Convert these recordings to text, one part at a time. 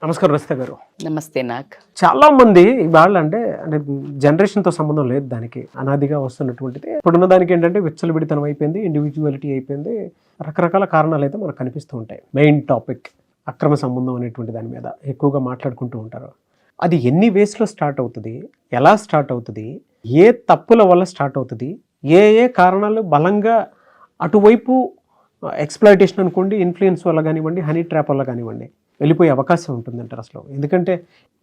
నమస్కారం రజిత గారు. నమస్తే. చాలా మంది ఇవాళ అంటే జనరేషన్తో సంబంధం లేదు, దానికి అనాదిగా వస్తున్నటువంటిది. ఇప్పుడున్న దానికి ఏంటంటే విచ్చలవిడితనం అయిపోయింది, ఇండివిజువాలిటీ అయిపోయింది, రకరకాల కారణాలు అయితే మనకు కనిపిస్తూ ఉంటాయి. మెయిన్ టాపిక్ అక్రమ సంబంధం అనేటువంటి దాని మీద ఎక్కువగా మాట్లాడుకుంటూ ఉంటారు. అది ఎన్ని వేస్లో స్టార్ట్ అవుతుంది, ఎలా స్టార్ట్ అవుతుంది, ఏ తప్పుల వల్ల స్టార్ట్ అవుతుంది, ఏ ఏ కారణాలు బలంగా అటువైపు ఎక్స్ప్లాయిటేషన్ అనుకోండి, ఇన్ఫ్లుయెన్స్ వల్ల కానివ్వండి, హనీ ట్రాప్ వల్ల కానివ్వండి వెళ్ళిపోయే అవకాశం ఉంటుందంటారు అసలు. ఎందుకంటే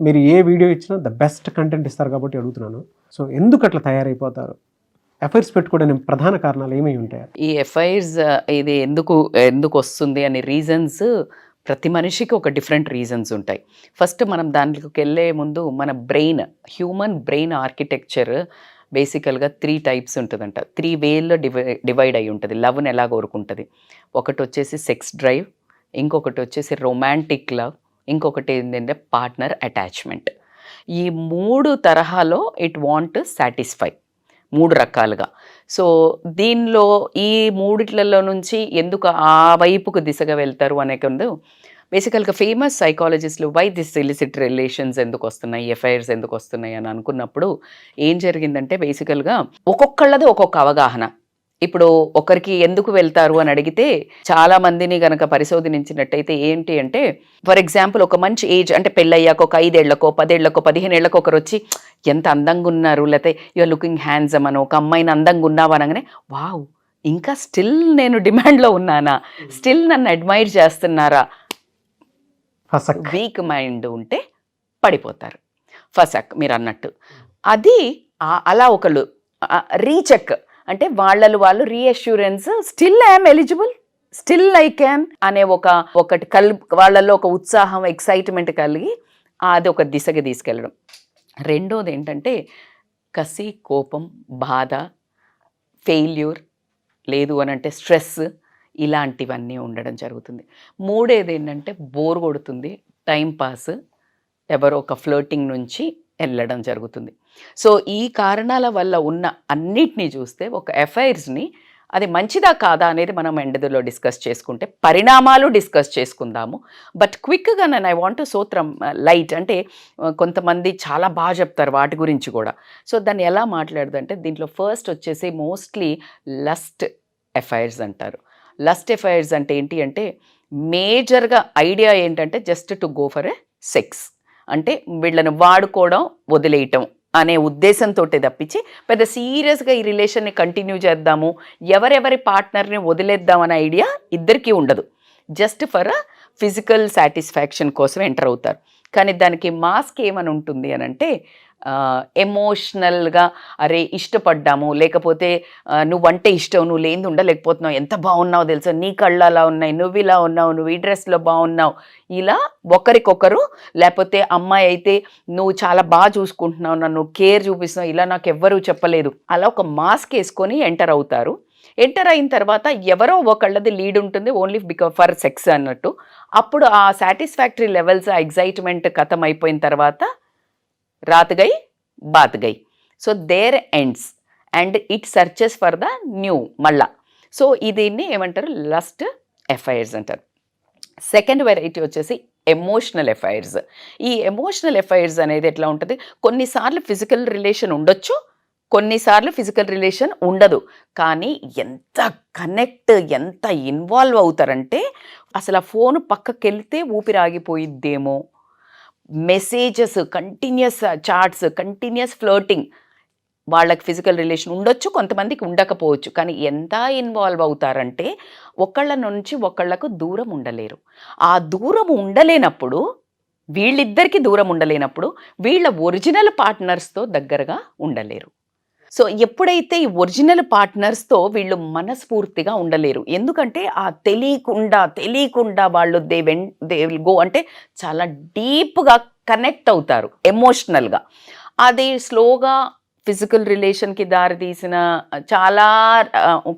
మీరు ఏ వీడియో ఇచ్చినా ద బెస్ట్ కంటెంట్ ఇస్తారు కాబట్టి అడుగుతున్నాను. సో ఎందుకు అట్లా తయారైపోతారు? ఎఫ్ఐఆర్స్ పెట్టుకోవడానికి ప్రధాన కారణాలు ఏమై ఉంటాయి? ఈ ఎఫ్ఐఆర్స్ ఇది ఎందుకు వస్తుంది అనే రీజన్స్ ప్రతి మనిషికి ఒక డిఫరెంట్ రీజన్స్ ఉంటాయి. ఫస్ట్ మనం దాంట్లోకి వెళ్ళే ముందు మన హ్యూమన్ బ్రెయిన్ ఆర్కిటెక్చర్ బేసికల్గా 3 టైప్స్ ఉంటుందంట. 3 వేల్లో డివైడ్ అయి ఉంటుంది. లవ్ని ఎలా కోరుకుంటుంది. ఒకటి వచ్చేసి సెక్స్ డ్రైవ్, ఇంకొకటి వచ్చేసి రొమాంటిక్ లవ్, ఇంకొకటి ఏంటంటే పార్ట్నర్ అటాచ్మెంట్. ఈ 3 తరహాలో ఇట్ వాంట్ సాటిస్ఫై 3 రకాలుగా. సో దీనిలో ఈ 3 నుంచి ఎందుకు ఆ వైపుకు దిశగా వెళ్తారు అనే కొందు బేసికల్గా ఫేమస్ సైకాలజిస్టులు వై దిస్ ఇలిసిట్ రిలేషన్స్ ఎందుకు వస్తున్నాయి, ఎఫ్ఐఆర్స్ ఎందుకు వస్తున్నాయి అని అనుకున్నప్పుడు ఏం జరిగిందంటే బేసికల్గా ఒక్కొక్కళ్ళది ఒక్కొక్క అవగాహన. ఇప్పుడు ఒకరికి ఎందుకు వెళ్తారు అని అడిగితే చాలా మందిని కనుక పరిశోధించినట్టయితే ఏంటి అంటే, ఫర్ ఎగ్జాంపుల్ ఒక మంచి ఏజ్ అంటే పెళ్ళయ్యాక ఒక 5 ఏళ్లకో 10 ఏళ్లకో 15 ఏళ్లకో ఒకరు వచ్చి ఎంత అందంగా ఉన్నారు, లేకపోతే యూఆర్ లుకింగ్ హ్యాండ్సమ్ అని ఒక అమ్మాయిని అందంగా ఉన్నావు అనగానే వావ్ ఇంకా స్టిల్ నేను డిమాండ్లో ఉన్నానా, స్టిల్ నన్ను అడ్మైర్ చేస్తున్నారా, వీక్ మైండ్ ఉంటే పడిపోతారు. ఫసక్ మీరు అన్నట్టు అది అలా ఒకళ్ళు రీచెక్ అంటే వాళ్ళు reassurance still I'm eligible, still I can అనే ఒకటి వాళ్ళల్లో ఒక ఉత్సాహం ఎక్సైట్మెంట్ కలిగి అది ఒక దిశగా తీసుకెళ్ళడం. రెండోది ఏంటంటే కసి, కోపం, బాధ, ఫెయిల్యూర్, లేదు అని అంటే స్ట్రెస్, ఇలాంటివన్నీ ఉండడం జరుగుతుంది. మూడేది ఏంటంటే బోర్ కొడుతుంది, టైంపాస్, ఎవరో ఒక ఫ్లర్టింగ్ నుంచి వెళ్ళడం జరుగుతుంది. సో ఈ కారణాల వల్ల ఉన్న అన్నిటినీ చూస్తే ఒక ఎఫ్ఐఆర్స్ని అది మంచిదా కాదా అనేది మనం ఎండలో డిస్కస్ చేసుకుంటే పరిణామాలు డిస్కస్ చేసుకుందాము. బట్ క్విక్గా నేను ఐ వాంట్ టు సూత్రం లైట్ అంటే కొంతమంది చాలా బాగా చెప్తారు వాటి గురించి కూడా. సో దాన్ని ఎలా మాట్లాడదంటే దీంట్లో ఫస్ట్ వచ్చేసి మోస్ట్లీ లస్ట్ ఎఫ్ఐఆర్స్ అంటారు. లస్ట్ ఎఫ్ఐఆర్స్ అంటే ఏంటి అంటే మేజర్గా ఐడియా ఏంటంటే just to go for a sex, అంటే వీళ్ళని వాడుకోవడం వదిలేయటం అనే ఉద్దేశంతో తప్పించి పెద్ద సీరియస్గా ఈ రిలేషన్ని కంటిన్యూ చేద్దాము, ఎవరెవరి పార్ట్నర్ని వదిలేద్దాం అనే ఐడియా ఇద్దరికీ ఉండదు. Just for a physical satisfaction కోసం ఎంటర్ అవుతారు. కానీ దానికి మాస్క్ ఏమని ఉంటుంది అని అంటే ఎమోషనల్గా అరే ఇష్టపడ్డాము, లేకపోతే నువ్వంటే ఇష్టం, నువ్వు లేని ఉండలేకపోతున్నావు, ఎంత బాగున్నావు తెలుసా, నీ కళ్ళు అలా ఉన్నాయి, నువ్వు ఇలా ఉన్నావు, నువ్వు ఈ డ్రెస్లో బాగున్నావు, ఇలా ఒకరికొకరు. లేకపోతే అమ్మాయి అయితే నువ్వు చాలా బాగా చూసుకుంటున్నావు, నన్ను కేర్ చూపిస్తున్నావు, ఇలా నాకు ఎవ్వరూ చెప్పలేదు, అలా ఒక మాస్క్ వేసుకొని ఎంటర్ అవుతారు. ఎంటర్ అయిన తర్వాత ఎవరో ఒకళ్ళది లీడ్ ఉంటుంది ఓన్లీ ఫర్ సెక్స్ అన్నట్టు. అప్పుడు ఆ సాటిస్ఫాక్టరీ లెవెల్స్, ఆ ఎగ్జైట్మెంట్ ఖతం అయిపోయిన తర్వాత రాత్ గై బాత్ గై. So there ends and it searches for the new మళ్ళా. సో దీన్ని ఏమంటారు లస్ట్ ఎఫ్ఐఆర్స్ అంటారు. సెకండ్ వెరైటీ వచ్చేసి ఎమోషనల్ ఎఫ్ఐఆర్స్. ఈ ఎమోషనల్ ఎఫ్ఐఆర్స్ అనేది ఎట్లా ఉంటుంది, కొన్నిసార్లు ఫిజికల్ రిలేషన్ ఉండొచ్చు, కొన్నిసార్లు ఫిజికల్ రిలేషన్ ఉండదు. కానీ ఎంత కనెక్ట్, ఎంత ఇన్వాల్వ్ అవుతారంటే అసలు ఆ ఫోన్ పక్కకి వెళ్తే ఊపిరి ఆగిపోయిద్దేమో, messages, continuous chats, continuous flirting. వాళ్ళకి ఫిజికల్ రిలేషన్ ఉండొచ్చు, కొంతమందికి ఉండకపోవచ్చు, కానీ ఎంత ఇన్వాల్వ్ అవుతారంటే ఒకళ్ళ నుంచి ఒకళ్ళకు దూరం ఉండలేరు. ఆ దూరం ఉండలేనప్పుడు, వీళ్ళిద్దరికీ దూరం ఉండలేనప్పుడు వీళ్ళ ఒరిజినల్ పార్ట్నర్స్తో దగ్గరగా ఉండలేరు. సో ఎప్పుడైతే ఈ ఒరిజినల్ పార్ట్నర్స్తో వీళ్ళు మనస్ఫూర్తిగా ఉండలేరు, ఎందుకంటే ఆ తెలియకుండా వాళ్ళు దే విల్ గో అంటే చాలా డీప్గా కనెక్ట్ అవుతారు ఎమోషనల్గా. అది స్లోగా ఫిజికల్ రిలేషన్కి దారితీసిన చాలా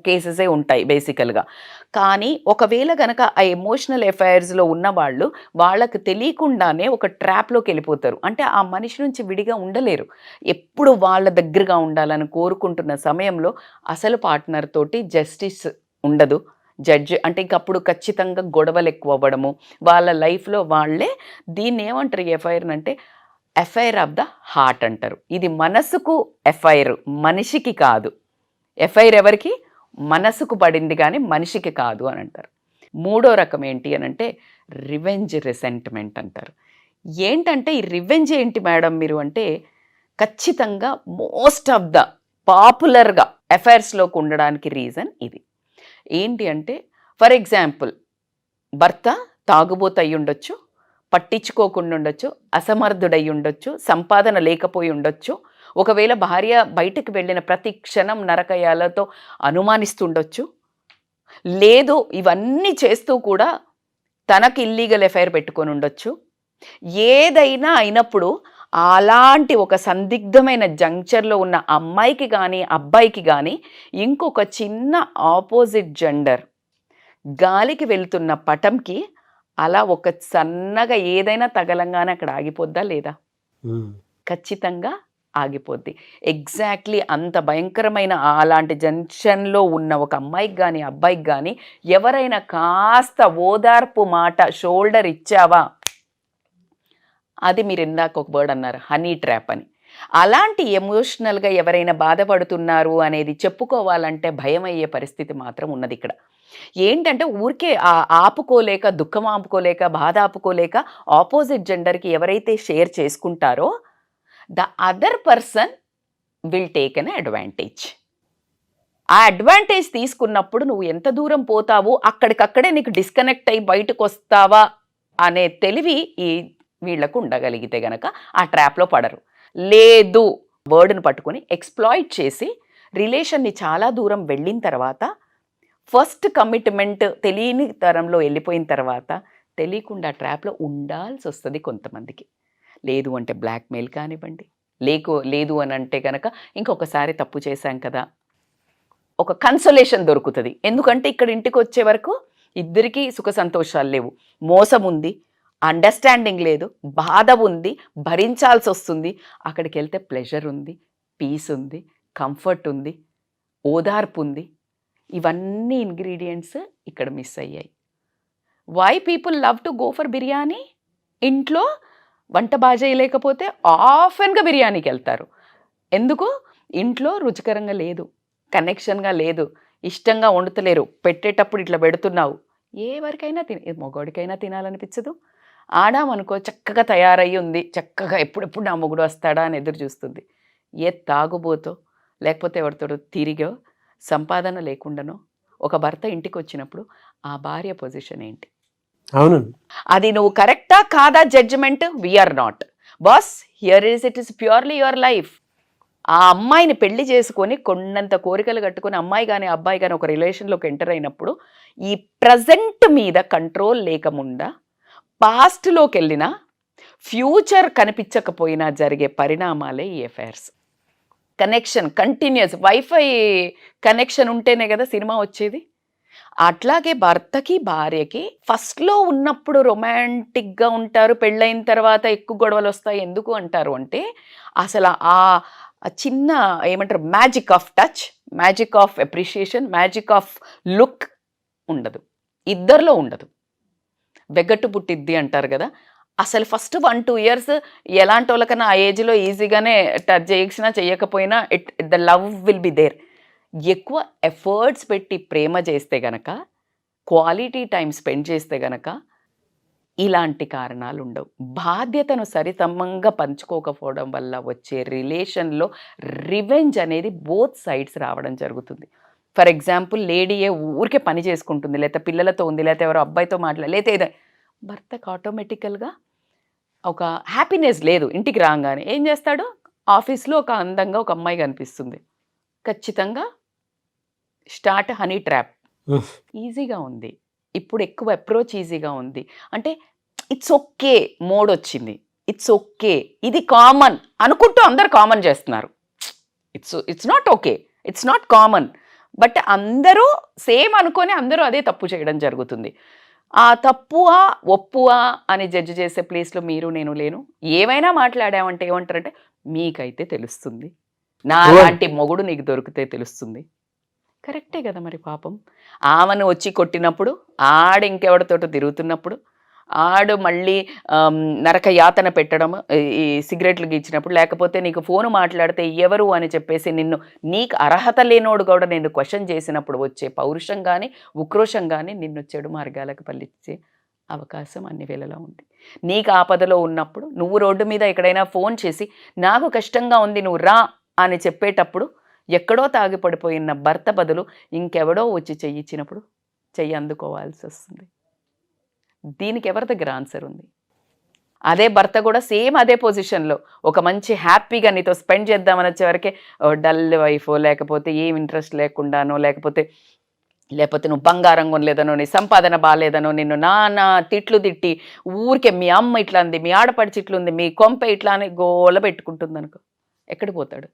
కేసెసే ఉంటాయి బేసికల్గా. కానీ ఒకవేళ కనుక ఆ ఎమోషనల్ ఎఫైర్స్లో ఉన్న వాళ్ళకి తెలియకుండానే ఒక ట్రాప్లోకి వెళ్ళిపోతారు. అంటే ఆ మనిషి నుంచి విడిగా ఉండలేరు, ఎప్పుడు వాళ్ళ దగ్గరగా ఉండాలని కోరుకుంటున్న సమయంలో అసలు పార్ట్నర్ తోటి జస్టిస్ ఉండదు, జడ్జ్ అంటే ఇంకప్పుడు ఖచ్చితంగా గొడవలు ఎక్కువ అవ్వడము, వాళ్ళ లైఫ్లో వాళ్ళే దీన్ని ఏమంటారు ఎఫ్ఐఆర్ అంటే ఎఫ్ఐఆర్ ఆఫ్ ద హార్ట్ అంటారు. ఇది మనసుకు ఎఫ్ఐఆర్, మనిషికి కాదు. ఎఫ్ఐఆర్ ఎవరికి? మనసుకు పడింది కానీ మనిషికి కాదు అని అంటారు. మూడో రకం ఏంటి అని అంటే రివెంజ్ రిసెంట్మెంట్ అంటారు. ఏంటంటే ఈ రివెంజ్ ఏంటి మేడం మీరు అంటే ఖచ్చితంగా మోస్ట్ ఆఫ్ ద పాపులర్గా అఫైర్స్లోకి ఉండడానికి రీజన్ ఇది. ఏంటి అంటే ఫర్ ఎగ్జాంపుల్ భర్త తాగుబోతు అయి ఉండొచ్చు, పట్టించుకోకుండా ఉండొచ్చు, అసమర్థుడై ఉండొచ్చు, సంపాదన లేకపోయి ఉండొచ్చు, ఒకవేళ భార్య బయటకు వెళ్ళిన ప్రతి క్షణం నరకయాలతో అనుమానిస్తుండొచ్చు, లేదు ఇవన్నీ చేస్తూ కూడా తనకి ఇల్లీగల్ ఎఫైర్ పెట్టుకొని ఉండొచ్చు. ఏదైనా అయినప్పుడు అలాంటి ఒక సందిగ్ధమైన జంక్చర్లో ఉన్న అమ్మాయికి కానీ అబ్బాయికి కానీ ఇంకొక చిన్న ఆపోజిట్ జెండర్ గాలికి వెళ్తున్న పటంకి అలా ఒక సన్నగా ఏదైనా తగలంగానే అక్కడ ఆగిపోద్దా లేదా? ఖచ్చితంగా ఆగిపోద్ది. ఎగ్జాక్ట్లీ అంత భయంకరమైన అలాంటి జంక్షన్లో ఉన్న ఒక అమ్మాయికి కానీ అబ్బాయికి కానీ ఎవరైనా కాస్త ఓదార్పు మాట షోల్డర్ ఇచ్చావా, అది మీరు ఇందాక ఒక వర్డ్ అన్నారు హనీ ట్రాప్ అని. అలాంటి ఎమోషనల్గా ఎవరైనా బాధపడుతున్నారు అనేది చెప్పుకోవాలంటే భయం అయ్యే పరిస్థితి మాత్రం ఉన్నది ఇక్కడ. ఏంటంటే ఊరికే ఆపుకోలేక, దుఃఖం ఆపుకోలేక, బాధ ఆపుకోలేక ఆపోజిట్ జెండర్కి ఎవరైతే షేర్ చేసుకుంటారో the other person will take an advantage. ఆ అడ్వాంటేజ్ తీసుకున్నప్పుడు నువ్వు ఎంత దూరం పోతావు, అక్కడికక్కడే నీకు డిస్కనెక్ట్ అయ్యి బయటకు వస్తావా అనే తెలివి ఈ వీళ్లకు ఉండగలిగితే గనక ఆ ట్రాప్లో పడరు. లేదు వర్డ్ను పట్టుకొని ఎక్స్ప్లాయిట్ చేసి రిలేషన్ని చాలా దూరం వెళ్ళిన తర్వాత ఫస్ట్ కమిట్మెంట్ తెలియని తరంలో వెళ్ళిపోయిన తర్వాత తెలియకుండా ట్రాప్లో ఉండాల్సి వస్తుంది కొంతమందికి. లేదు అంటే బ్లాక్మెయిల్ కానివ్వండి, లేదు అని అంటే కనుక ఇంకొకసారి తప్పు చేశాం కదా ఒక కన్సోలేషన్ దొరుకుతుంది. ఎందుకంటే ఇక్కడ ఇంటికి వచ్చే వరకు ఇద్దరికీ సుఖ సంతోషాలు లేవు, మోసం ఉంది, అండర్స్టాండింగ్ లేదు, బాధ ఉంది, భరించాల్సి వస్తుంది. అక్కడికి వెళ్తే ప్లెజర్ ఉంది, పీస్ ఉంది, కంఫర్ట్ ఉంది, ఓదార్పు ఉంది. ఇవన్నీ ఇంగ్రీడియంట్స్ ఇక్కడ మిస్ అయ్యాయి. Why people love to go for biryani? ఇంట్లో వంట బాగా చేయలేకపోతే ఆఫెన్గా బిర్యానీకి వెళ్తారు. ఎందుకు? ఇంట్లో రుచికరంగా లేదు, కనెక్షన్గా లేదు, ఇష్టంగా వండుతలేరు, పెట్టేటప్పుడు ఇట్లా పెడుతున్నావు. ఎవరికైనా మగవాడికైనా తినాలనిపించదు. ఆడామనుకో చక్కగా తయారయ్యి ఉంది, చక్కగా ఎప్పుడెప్పుడు నా మొగుడు వస్తాడా అని ఎదురు చూస్తుంది. ఏ తాగుబోతో లేకపోతే ఎవరితో తిరిగో సంపాదన లేకుండానో ఒక భర్త ఇంటికి వచ్చినప్పుడు ఆ భార్య పొజిషన్ ఏంటి? అవును, అది నువ్వు కరెక్టా కాదా judgement we are not boss here it is purely your life. ఆ అమ్మాయిని పెళ్లి చేసుకొని కొన్నంత కోరికలు కట్టుకొని అమ్మాయి కానీ అబ్బాయి కానీ ఒక రిలేషన్లోకి ఎంటర్ అయినప్పుడు ఈ ప్రజెంట్ మీద కంట్రోల్ లేకముండా పాస్ట్లోకి వెళ్ళినా ఫ్యూచర్ కనిపించకపోయినా జరిగే పరిణామాలే ఈ affairs. Connection continuous, wifi connection ఉంటేనే కదా సినిమా వచ్చేది. అట్లాగే భర్తకి భార్యకి ఫస్ట్లో ఉన్నప్పుడు రొమాంటిక్గా ఉంటారు, పెళ్ళైన తర్వాత ఎక్కువ గొడవలు వస్తాయి. ఎందుకు అంటారు అంటే అసలు ఆ చిన్న ఏమంటారు magic of touch, magic of appreciation, magic of look ఉండదు, ఇద్దరిలో ఉండదు. వెగట్టు పుట్టిద్ది అంటారు కదా. అసలు ఫస్ట్ 1-2 years ఎలాంటి వాళ్ళకన్నా ఆ ఏజ్లో ఈజీగానే టచ్ చేసినా చేయకపోయినా the love will be there. ఎక్కువ ఎఫర్ట్స్ పెట్టి ప్రేమ చేస్తే గనక, క్వాలిటీ టైం స్పెండ్ చేస్తే గనక ఇలాంటి కారణాలు ఉండవు. బాధ్యతను సరిసమంగా పంచుకోకపోవడం వల్ల వచ్చే రిలేషన్లో రివెంజ్ అనేది బోత్ సైడ్స్ రావడం జరుగుతుంది. ఫర్ ఎగ్జాంపుల్ లేడీయే ఊరికే పని చేసుకుంటుంది, లేకపోతే పిల్లలతో ఉంది, లేకపోతే ఎవరో అబ్బాయితో లేకపోతే ఏదో భర్తకు ఆటోమేటికల్గా ఒక హ్యాపీనెస్ లేదు. ఇంటికి రాగానే ఏం చేస్తాడు? ఆఫీస్లో ఒక అందంగా ఒక అమ్మాయి కనిపిస్తుంది, ఖచ్చితంగా స్టార్ట్ హనీ ట్రాప్. ఈజీగా ఉంది ఇప్పుడు, ఎక్కువ అప్రోచ్ ఈజీగా ఉంది. అంటే ఇట్స్ ఓకే మోడ్ వచ్చింది, ఇట్స్ ఓకే, ఇది కామన్ అనుకుంటూ అందరు కామన్ చేస్తున్నారు. It's not okay, it's not common, but అందరూ సేమ్ అనుకొని అందరూ అదే తప్పు చేయడం జరుగుతుంది. ఆ తప్పువా ఒప్పువా అని జడ్జి చేసే ప్లేస్లో మీరు నేను లేను. ఏమైనా మాట్లాడామంటే ఏమంటారంటే మీకైతే తెలుస్తుంది, నా లాంటి మొగుడు నీకు దొరికితే తెలుస్తుంది, కరెక్టే కదా మరి పాపం. ఆమెను వచ్చి కొట్టినప్పుడు, ఆడు ఇంకెవడితోటో తిరుగుతున్నప్పుడు, ఆడు మళ్ళీ నరక యాతన పెట్టడం ఈ సిగరెట్లు గీచినప్పుడు, లేకపోతే నీకు ఫోను మాట్లాడితే ఎవరు అని చెప్పేసి నీకు అర్హత లేనోడు కూడా నిన్ను క్వశ్చన్ చేసినప్పుడు వచ్చే పౌరుషం కానీ ఉక్రోషం కానీ నిన్ను చెడు మార్గాలకు పల్లించే అవకాశం అన్ని వేళలా ఉంది. నీకు ఆపదలో ఉన్నప్పుడు నువ్వు రోడ్డు మీద ఎక్కడైనా ఫోన్ చేసి నాకు కష్టంగా ఉంది నువ్వు రా అని చెప్పేటప్పుడు ఎక్కడో తాగి పడిపోయిన భర్త బదులు ఇంకెవడో వచ్చి చెయ్యిచ్చినప్పుడు చెయ్యి అందుకోవాల్సి వస్తుంది. దీనికి ఎవరి దగ్గర ఆన్సర్ ఉంది? అదే భర్త కూడా సేమ్ అదే పొజిషన్లో ఒక మంచి హ్యాపీగా నీతో స్పెండ్ చేద్దామని వచ్చేవరకే డల్ వైఫో, లేకపోతే ఏం ఇంట్రెస్ట్ లేకుండానో, లేకపోతే నువ్వు బంగారం కొనలేదనో, నీ సంపాదన బాగాలేదనో, నిన్ను నానా తిట్లు తిట్టి ఊరికే మీ అమ్మ ఇట్లా ఉంది, మీ ఆడపడిచి ఇట్లా ఉంది, మీ కొంప ఇట్లా అని గోల పెట్టుకుంటుంది అనుకో, ఎక్కడికి పోతాడు?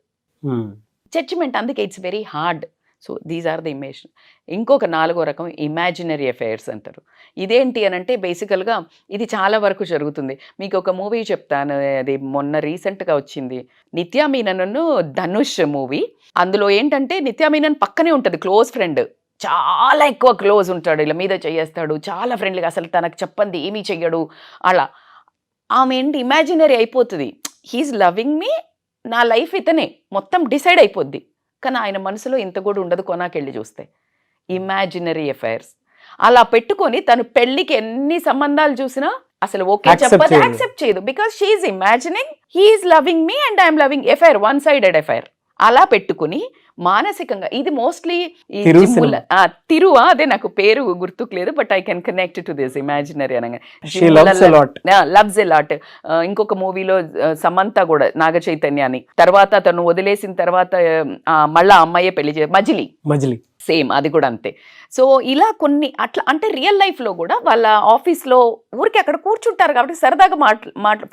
జడ్జిమెంట్. అందుకే it's very hard. So these are the emotion. ఇంకొక 4వ రకం ఇమాజినరీ అఫైర్స్ అంటారు. ఇదేంటి అని అంటే బేసికల్గా ఇది చాలా వరకు జరుగుతుంది. మీకు ఒక మూవీ చెప్తాను, అది మొన్న రీసెంట్గా వచ్చింది, నిత్యా మీనన్ ధనుష్ మూవీ. అందులో ఏంటంటే నిత్యా మీనన్ పక్కనే ఉంటుంది క్లోజ్ ఫ్రెండ్, చాలా ఎక్కువ క్లోజ్ ఉంటాడు, ఇలా మీద చేయేస్తాడు, చాలా ఫ్రెండ్లీగా, అసలు తనకు చెప్పంది ఏమీ చెయ్యడు. అలా ఆమె ఏంటి ఇమాజినరీ అయిపోతుంది. హీఈస్ లవింగ్ మీ, నా లైఫ్ ఇతనే మొత్తం డిసైడ్ అయిపోద్ది. కానీ ఆయన మనసులో ఇంత కూడా ఉండదు కొనాకెళ్ళి చూస్తే. ఇమాజినరీ అఫైర్స్ అలా పెట్టుకొని తను పెళ్ళికి ఎన్ని సంబంధాలు చూసినా అసలు ఓకే చెప్పదు, యాక్సెప్ట్ చేయదు. Because she is imagining he is loving me and I'm loving. Affair, one sided affair. అలా పెట్టుకుని మానసికంగా ఇది మోస్ట్లీ అదే నాకు పేరు గుర్తుకు లేదు, but I can connect to this imaginary అనగా లవ్స్ ఎ లాట్. ఇంకొక మూవీలో సమంత కూడా నాగ చైతన్యాన్ని తర్వాత తను వదిలేసిన తర్వాత మళ్ళా అమ్మాయే పెళ్లి మజిలీ సేమ్ అది కూడా అంతే. సో ఇలా కొన్ని అట్లా అంటే రియల్ లైఫ్లో కూడా వాళ్ళ ఆఫీస్లో ఊరికి అక్కడ కూర్చుంటారు కాబట్టి సరదాగా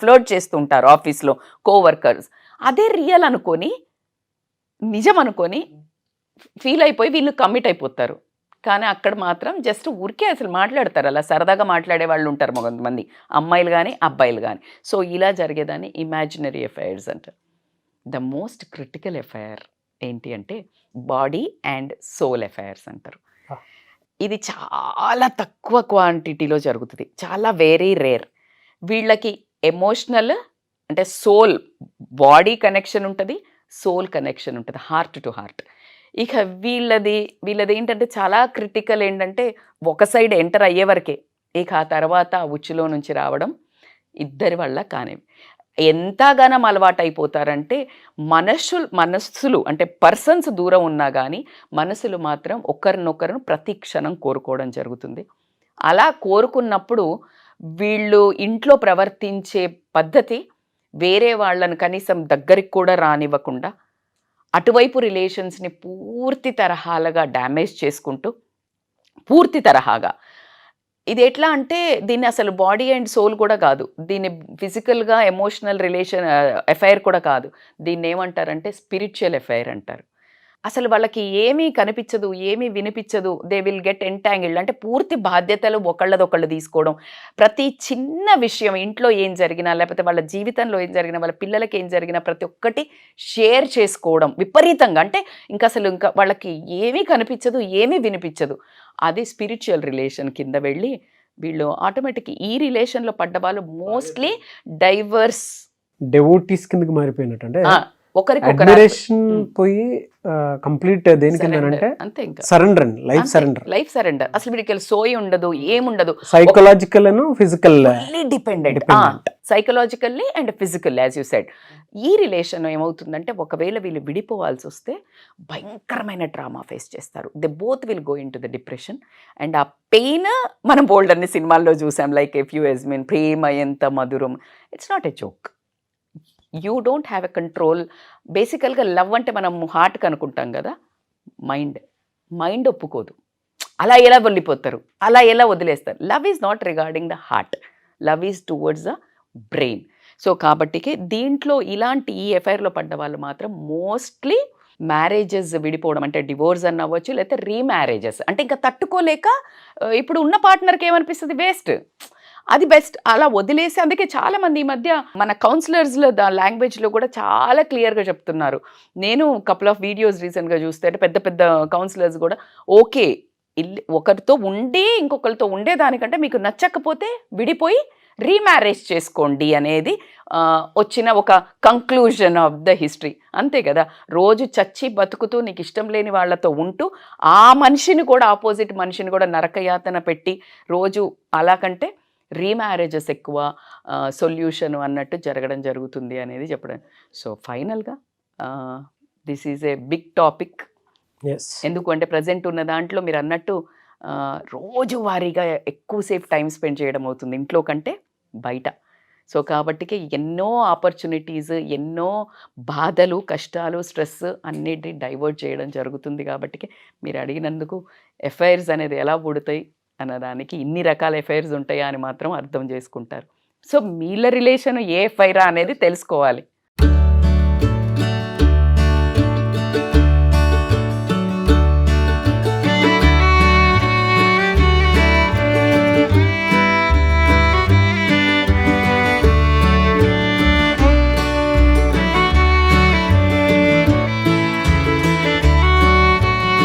ఫ్లోట్ చేస్తుంటారు ఆఫీస్లో కోవర్కర్స్. అదే రియల్ అనుకొని నిజం అనుకొని ఫీల్ అయిపోయి వీళ్ళు కమిట్ అయిపోతారు. కానీ అక్కడ మాత్రం జస్ట్ ఊరికే అసలు మాట్లాడతారు, అలా సరదాగా మాట్లాడే వాళ్ళు ఉంటారు కొంతమంది, అమ్మాయిలు కానీ అబ్బాయిలు కానీ. సో ఇలా జరిగేదాన్ని ఇమాజినరీ అఫైర్స్ అంటారు. ద మోస్ట్ క్రిటికల్ అఫైర్ ఏంటి అంటే బాడీ అండ్ సోల్ అఫైర్స్ అంటారు. ఇది చాలా తక్కువ క్వాంటిటీలో జరుగుతుంది, చాలా వెరీ రేర్. వీళ్ళకి ఎమోషనల్ అంటే సోల్, బాడీ కనెక్షన్ ఉంటుంది, సోల్ కనెక్షన్ ఉంటుంది, హార్ట్ టు హార్ట్. ఇక వీళ్ళది ఏంటంటే చాలా క్రిటికల్ ఏంటంటే ఒక సైడ్ ఎంటర్ అయ్యే వరకే, ఇక ఆ తర్వాత ఉచ్చులో నుంచి రావడం ఇద్దరి వల్ల కానీ ఎంతగానం అలవాటు అయిపోతారంటే మనస్సులు అంటే పర్సన్స్ దూరం ఉన్నా కానీ మనసులు మాత్రం ఒకరినొకరు ప్రతి క్షణం కోరుకోవడం జరుగుతుంది. అలా కోరుకున్నప్పుడు వీళ్ళు ఇంట్లో ప్రవర్తించే పద్ధతి వేరే వాళ్ళని కనీసం దగ్గరికి కూడా రానివ్వకుండా అటువైపు రిలేషన్స్ని పూర్తి తరహాలుగా డ్యామేజ్ చేసుకుంటూ పూర్తి తరహాగా ఇది ఎట్లా అంటే దీన్ని అసలు బాడీ అండ్ సోల్ కూడా కాదు, దీన్ని ఫిజికల్గా ఎమోషనల్ రిలేషన్ అఫైర్ కూడా కాదు, దీన్ని ఏమంటారంటే స్పిరిచువల్ అఫైర్ అంటారు. అసలు వాళ్ళకి ఏమీ కనిపించదు, ఏమీ వినిపించదు, దే విల్ గెట్ ఎంటాంగిల్డ్. అంటే పూర్తి బాధ్యతలు ఒకళ్ళదొకళ్ళు తీసుకోవడం, ప్రతి చిన్న విషయం ఇంట్లో ఏం జరిగినా లేకపోతే వాళ్ళ జీవితంలో ఏం జరిగినా వాళ్ళ పిల్లలకి ఏం జరిగినా ప్రతి ఒక్కటి షేర్ చేసుకోవడం విపరీతంగా. అంటే ఇంకా వాళ్ళకి ఏమీ కనిపించదు, ఏమీ వినిపించదు. అది స్పిరిచువల్ రిలేషన్ కింద వెళ్ళి వీళ్ళు ఆటోమేటిక్ ఈ రిలేషన్లో పడ్డ వాళ్ళు మోస్ట్లీ డైవర్స్ డెవోటీస్ కిందకి మారిపోయినట్టు. అంటే ఒకరికొకరు పోయి కంప్లీట్ దేనికంటే అంతే, ఇంకా సరెండర్ అండి, లైఫ్ సరెండర్. అసలు వీడికి సోయి ఉండదు, ఏముండదు. Psychological and physical dependent, psychologically and physical as you said. ఈ రిలేషన్ ఏమవుతుందంటే ఒకవేళ వీళ్ళు విడిపోవాల్సి వస్తే భయంకరమైన డ్రామా ఫేస్ చేస్తారు. They both will go into the depression. And ఆ పెయిన్ మనం బోల్డ్ అన్ని సినిమాల్లో చూసాం, like F U S mean Prema Entha Madhuram. It's not a joke. You don't have a control. బేసికల్గా లవ్ అంటే మనం హార్ట్కి అనుకుంటాం కదా, మైండ్ ఒప్పుకోదు. అలా ఎలా వెళ్ళిపోతారు, అలా ఎలా వదిలేస్తారు? Love is not regarding the heart, love is towards the brain. So కాబట్టికి దీంట్లో ఇలాంటి ఈ ఎఫ్ఐఆర్లో పడ్డ వాళ్ళు మాత్రం మోస్ట్లీ మ్యారేజెస్ విడిపోవడం అంటే డివోర్స్ అన్న అవ్వచ్చు, లేకపోతే రీమ్యారేజెస్. అంటే ఇంకా తట్టుకోలేక ఇప్పుడు ఉన్న పార్ట్నర్కి ఏమనిపిస్తుంది, వేస్ట్ అది బెస్ట్. అలా వదిలేసి అందుకే చాలా మంది ఈ మధ్య మన కౌన్సిలర్స్లో లాంగ్వేజ్లో కూడా చాలా క్లియర్గా చెప్తున్నారు. నేను కపుల్ ఆఫ్ వీడియోస్ రీసెంట్గా చూస్తే అంటే పెద్ద పెద్ద కౌన్సిలర్స్ కూడా ఓకే ఒకరితో ఉండి ఇంకొకరితో ఉండేదానికంటే మీకు నచ్చకపోతే విడిపోయి రీమ్యారేజ్ చేసుకోండి అనేది వచ్చిన ఒక కంక్లూజన్ ఆఫ్ ద హిస్టరీ. అంతే కదా, రోజు చచ్చి బతుకుతూ నీకు ఇష్టం లేని వాళ్ళతో ఉంటూ ఆ మనిషిని కూడా ఆపోజిట్ మనిషిని కూడా నరకయాతన పెట్టి రోజు అలా కంటే రీమ్యారేజెస్ ఎక్కువ సొల్యూషన్ అన్నట్టు జరగడం జరుగుతుంది అనేది చెప్పడం. సో ఫైనల్గా this is a big topic. ఎందుకు అంటే ప్రజెంట్ ఉన్న దాంట్లో మీరు అన్నట్టు రోజువారీగా ఎక్కువసేపు టైం స్పెండ్ చేయడం అవుతుంది ఇంట్లో కంటే బయట. సో కాబట్టికి ఎన్నో ఆపర్చునిటీస్, ఎన్నో బాధలు, కష్టాలు, స్ట్రెస్ అన్నిటిని డైవర్ట్ చేయడం జరుగుతుంది. కాబట్టి మీరు అడిగినందుకు ఎఫ్ఐఆర్స్ అనేది ఎలా పుడతాయి అన్నదానికి ఇన్ని రకాల ఎఫ్ఐఆర్స్ ఉంటాయా అని మాత్రం అర్థం చేసుకుంటారు. సో మీళ్ళ రిలేషన్ ఏ ఎఫ్ఐఆర్ అనేది తెలుసుకోవాలి.